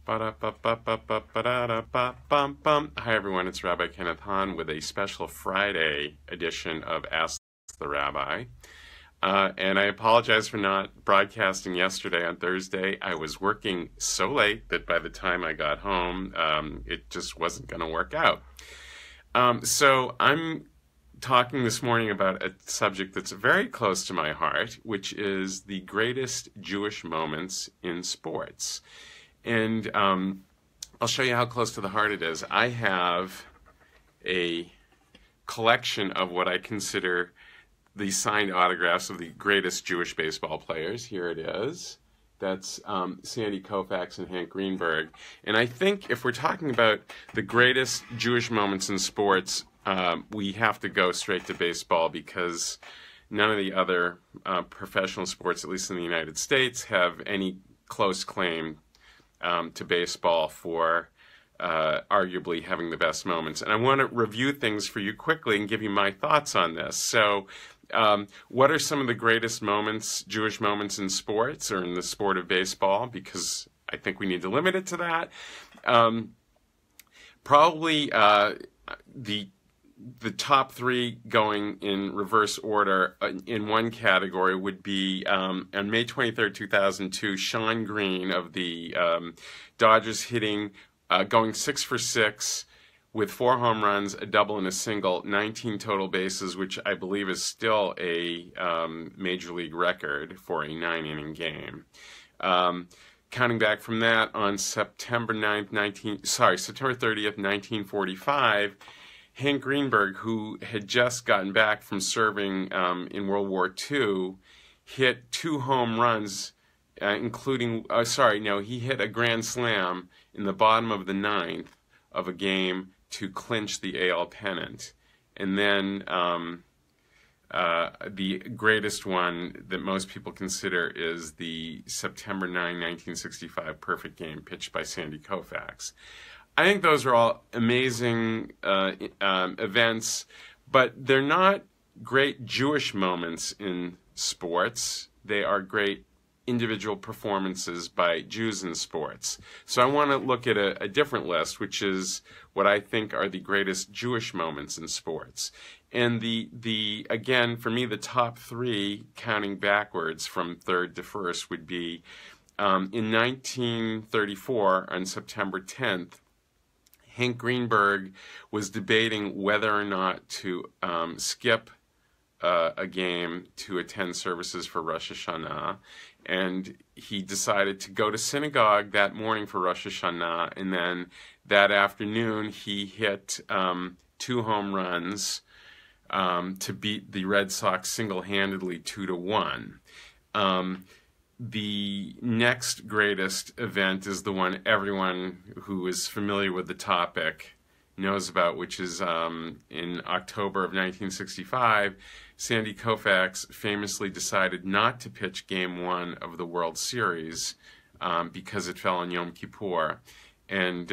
Hi everyone, it's Rabbi Kenneth Hahn with a special Friday edition of Ask the Rabbi. And I apologize for not broadcasting yesterday on Thursday. I was working so late that by the time I got home, it just wasn't going to work out. So I'm talking this morning about a subject that's very close to my heart, which is the greatest Jewish moments in sports. And I'll show you how close to the heart it is. I have a collection of what I consider the signed autographs of the greatest Jewish baseball players. Here it is. That's Sandy Koufax and Hank Greenberg. And I think if we're talking about the greatest Jewish moments in sports, we have to go straight to baseball because none of the other professional sports, at least in the United States, have any close claim to baseball for arguably having the best moments. And I want to review things for you quickly and give you my thoughts on this. So what are some of the greatest moments, Jewish moments in sports or in the sport of baseball? Because I think we need to limit it to that. Probably the top three going in reverse order in one category would be on May 23rd, 2002, Sean Green of the Dodgers hitting, going 6 for 6 with 4 home runs, a double and a single, 19 total bases, which I believe is still a major league record for a 9-inning game. Counting back from that, on September 30th, 1945, Hank Greenberg, who had just gotten back from serving in World War II, hit 2 home runs, he hit a grand slam in the bottom of the 9th of a game to clinch the AL pennant. And then the greatest one that most people consider is the September 9, 1965 perfect game pitched by Sandy Koufax. I think those are all amazing events, but they're not great Jewish moments in sports. They are great individual performances by Jews in sports. So I want to look at a different list, which is what I think are the greatest Jewish moments in sports. And again, for me, the top 3, counting backwards from third to first, would be in 1934, on September 10th, Hank Greenberg was debating whether or not to skip a game to attend services for Rosh Hashanah, and he decided to go to synagogue that morning for Rosh Hashanah, and then that afternoon he hit 2 home runs to beat the Red Sox single-handedly 2-1. The next greatest event is the one everyone who is familiar with the topic knows about, which is in October of 1965, Sandy Koufax famously decided not to pitch Game 1 of the World Series because it fell on Yom Kippur. And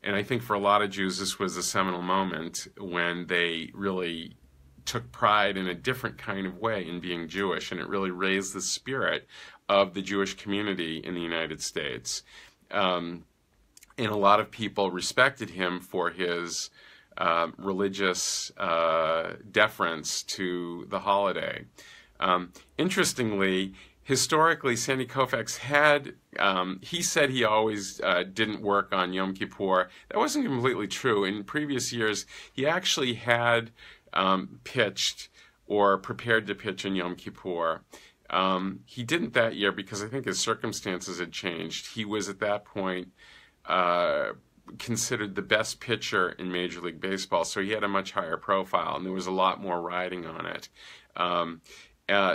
I think for a lot of Jews, this was a seminal moment when they really took pride in a different kind of way in being Jewish, and it really raised the spirit of the Jewish community in the United States. And a lot of people respected him for his religious deference to the holiday. Interestingly, historically, Sandy Koufax had, he said he always didn't work on Yom Kippur. That wasn't completely true. In previous years, he actually had pitched or prepared to pitch in Yom Kippur. He didn't that year because I think his circumstances had changed. He was at that point considered the best pitcher in Major League Baseball, so he had a much higher profile, and there was a lot more riding on it.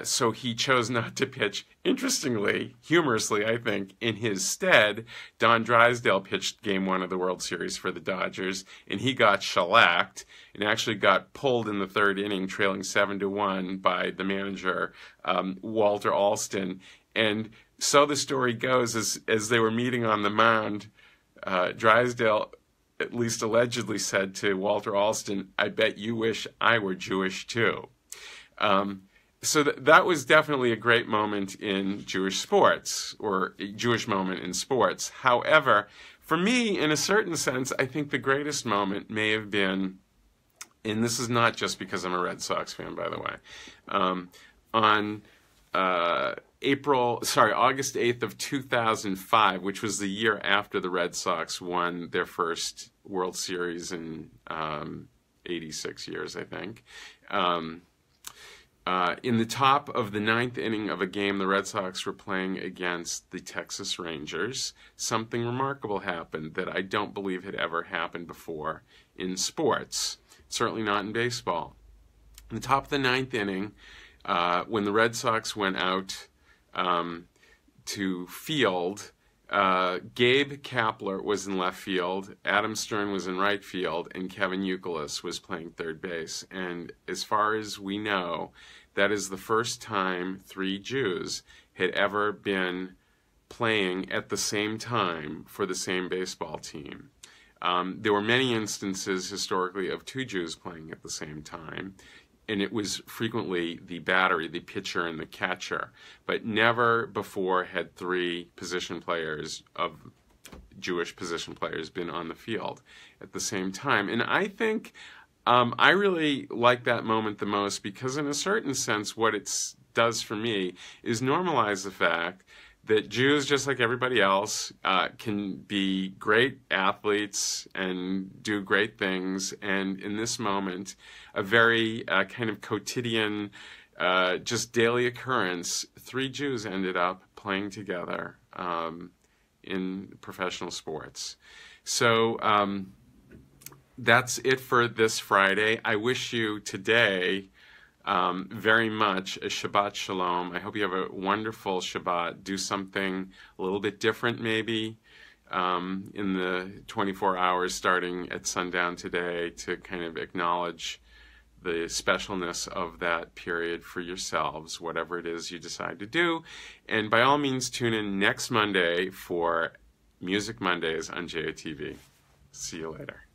So he chose not to pitch. Interestingly, humorously, I think, in his stead, Don Drysdale pitched Game 1 of the World Series for the Dodgers, and he got shellacked and actually got pulled in the 3rd inning, trailing 7-1 by the manager, Walter Alston. And so the story goes, as they were meeting on the mound, Drysdale at least allegedly said to Walter Alston, "I bet you wish I were Jewish too." So that was definitely a great moment in Jewish sports, or a Jewish moment in sports. However, for me, in a certain sense, I think the greatest moment may have been, and this is not just because I'm a Red Sox fan, by the way, on August 8th of 2005, which was the year after the Red Sox won their first World Series in 86 years, I think. In the top of the ninth inning of a game the Red Sox were playing against the Texas Rangers, something remarkable happened that I don't believe had ever happened before in sports, certainly not in baseball. In the top of the ninth inning, when the Red Sox went out to field, Gabe Kapler was in left field, Adam Stern was in right field, and Kevin Youkilis was playing third base. And as far as we know, that is the first time three Jews had ever been playing at the same time for the same baseball team. There were many instances historically of two Jews playing at the same time, and it was frequently the batter, the pitcher, and the catcher. But never before had three position players of Jewish position players been on the field at the same time. And I think I really like that moment the most because in a certain sense what it does for me is normalize the fact that Jews, just like everybody else, can be great athletes and do great things. And in this moment, a very kind of quotidian, just daily occurrence, three Jews ended up playing together in professional sports. So that's it for this Friday. I wish you today very much a Shabbat Shalom. I hope you have a wonderful Shabbat. Do something a little bit different maybe in the 24 hours starting at sundown today to kind of acknowledge the specialness of that period for yourselves, whatever it is you decide to do. And by all means, tune in next Monday for Music Mondays on JOTV. See you later.